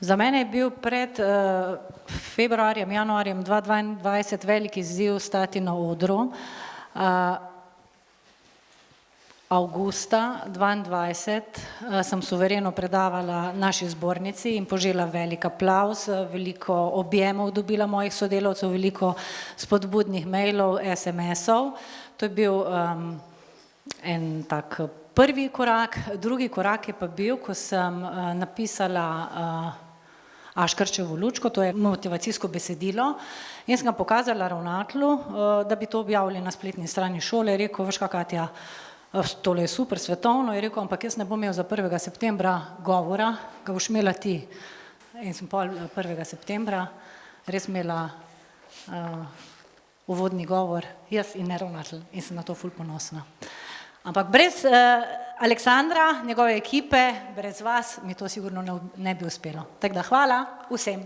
Za mene je bil pred februarjem, januarjem 2022 velik izziv stati na odru. Avgusta 2022 sem suvereno predavala naši zbornici in požela velik aplavz, veliko objemov dobila mojih sodelavcev, veliko spodbudnih mailov, SMS-ov. To je bil en tak prvi korak. Drugi korak je pa bil, ko sem napisala Aškerčevo lučko, to je motivacijsko besedilo, in sem ga pokazala ravnatelju, da bi to objavili na spletni strani šole. Je rekel, veš kaj, Katja, tole je super svetovno, je rekel, ampak jaz ne bom imel za 1. septembra govora, ga boš imela ti. In sem pol 1. septembra res imela uvodni govor, jaz in ne ravnatelj, in sem na to ful ponosna. Ampak brez Aleksandra, njegove ekipe, brez vas mi to sigurno ne bi uspelo. Tako da hvala vsem.